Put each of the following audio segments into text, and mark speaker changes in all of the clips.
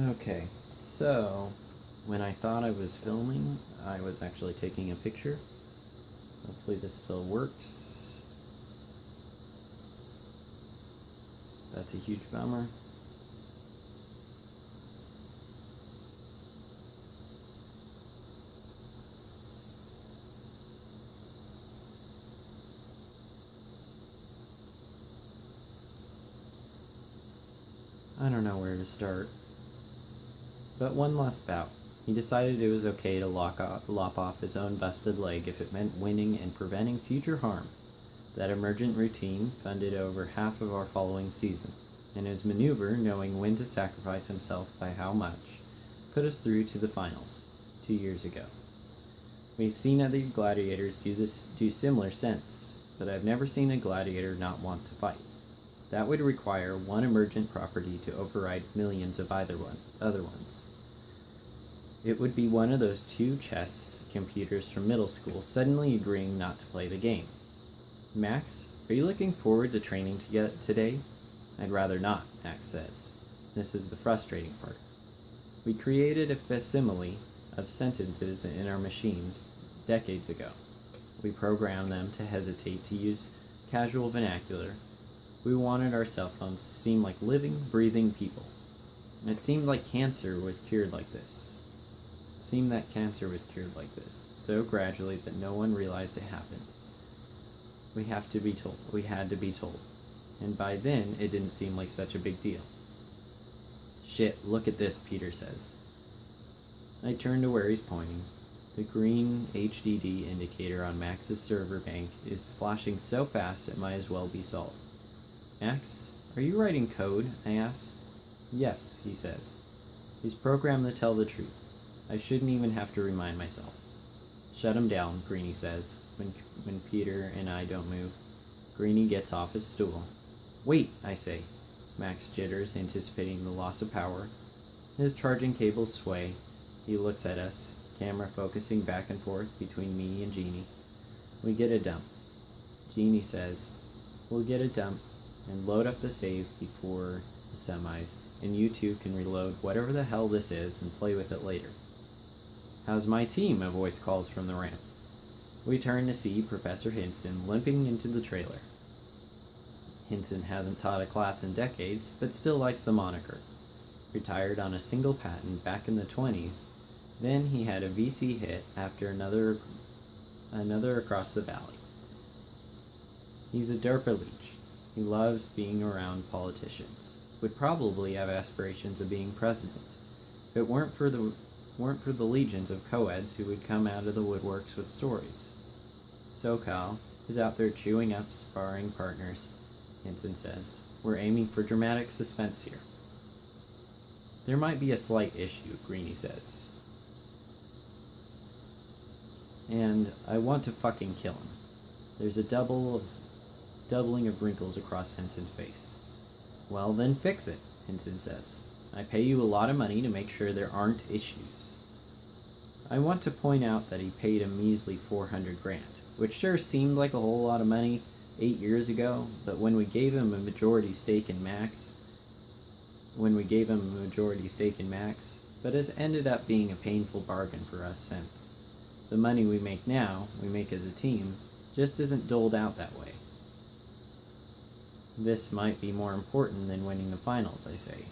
Speaker 1: Okay, so when I thought I was filming, I was actually taking a picture. Hopefully this still works. That's a huge bummer. I don't know where to start. But one last bout. He decided it was okay to lop off his own busted leg if it meant winning and preventing future harm. That emergent routine funded over half of our following season, and his maneuver, knowing when to sacrifice himself by how much, put us through to the finals 2 years ago. We've seen other gladiators do similar since, but I've never seen a gladiator not want to fight. That would require one emergent property to override millions of other ones. It would be one of those two chess computers from middle school suddenly agreeing not to play the game. Max, are you looking forward to training today? I'd rather not, Max says. This is the frustrating part. We created a facsimile of sentences in our machines decades ago. We programmed them to hesitate to use casual vernacular. We wanted our cell phones to seem like living, breathing people. And it seemed like cancer was cured like this. So gradually that no one realized it happened. We had to be told. And by then, it didn't seem like such a big deal. Shit, look at this, Peter says. I turn to where he's pointing. The green HDD indicator on Max's server bank is flashing so fast it might as well be salt. Max, are you writing code? I ask. Yes, he says. He's programmed to tell the truth. I shouldn't even have to remind myself. Shut him down, Greenie says, when Peter and I don't move. Greenie gets off his stool. Wait, I say. Max jitters, anticipating the loss of power. His charging cables sway. He looks at us, camera focusing back and forth between me and Jeannie. We get a dump. Jeannie says, we'll get a dump and load up the save before the semis, and you two can reload whatever the hell this is and play with it later. How's my team? A voice calls from the ramp. We turn to see Professor Hinson limping into the trailer. Hinson hasn't taught a class in decades, but still likes the moniker. Retired on a single patent back in the 20s, then he had a VC hit after another across the valley. He's a DARPA leech. He loves being around politicians. Would probably have aspirations of being president. If it weren't for the legions of co-eds who would come out of the woodworks with stories. SoCal is out there chewing up sparring partners, Hinson says. We're aiming for dramatic suspense here. There might be a slight issue, Greenie says. And I want to fucking kill him. There's a doubling of wrinkles across Hinson's face. Well, then fix it, Hinson says. I pay you a lot of money to make sure there aren't issues. I want to point out that he paid a measly $400,000, which sure seemed like a whole lot of money 8 years ago, but when we gave him a majority stake in Max, but has ended up being a painful bargain for us since. The money we make now, we make as a team, just isn't doled out that way. This might be more important than winning the finals, I say.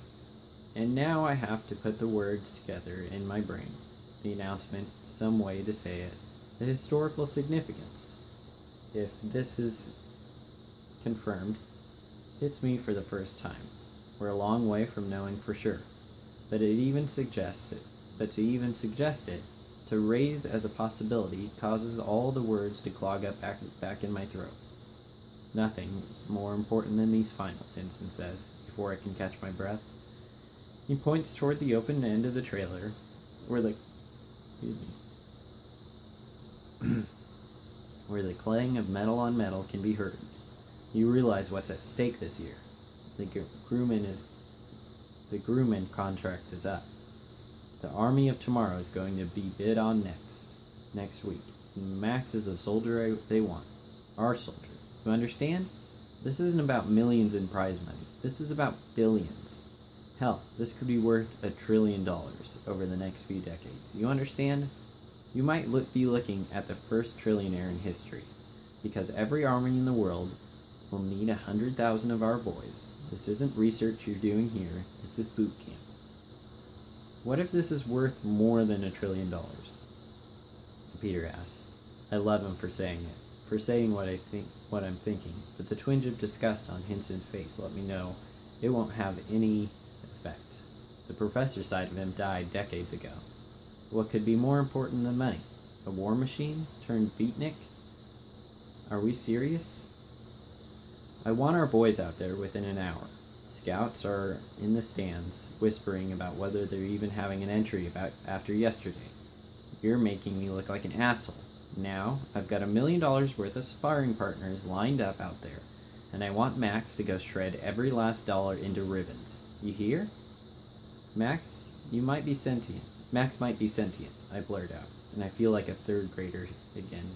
Speaker 1: And now I have to put the words together in my brain. The announcement, some way to say it, the historical significance. If this is confirmed, hits me for the first time. We're a long way from knowing for sure. But to even suggest it, to raise as a possibility, causes all the words to clog up back in my throat. Nothing is more important than these finals, Hinson says, before I can catch my breath. He points toward the open end of the trailer, where the clang of metal on metal can be heard. You realize what's at stake this year. The Grumman contract is up. The army of tomorrow is going to be bid on next week. And Max is the soldier they want. Our soldier. You understand? This isn't about millions in prize money. This is about billions. Hell, this could be worth $1 trillion over the next few decades. You understand? You might be looking at the first trillionaire in history, because every army in the world will need 100,000 of our boys. This isn't research you're doing here, this is boot camp. What if this is worth more than $1 trillion? Peter asks. I love him for saying it, for saying what I'm thinking, but the twinge of disgust on Hinson's face let me know it won't have any effect. The professor side of him died decades ago. What could be more important than money? A war machine turned beatnik? Are we serious? I want our boys out there within an hour. Scouts are in the stands, whispering about whether they're even having an entry after yesterday. You're making me look like an asshole. Now, I've got $1 million worth of sparring partners lined up out there, and I want Max to go shred every last dollar into ribbons. You hear? Max, you might be sentient. Max might be sentient, I blurt out, and I feel like a third grader again,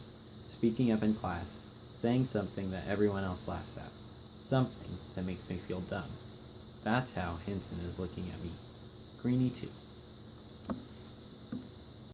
Speaker 1: speaking up in class, saying something that everyone else laughs at. Something that makes me feel dumb. That's how Hinson is looking at me. Greenie too.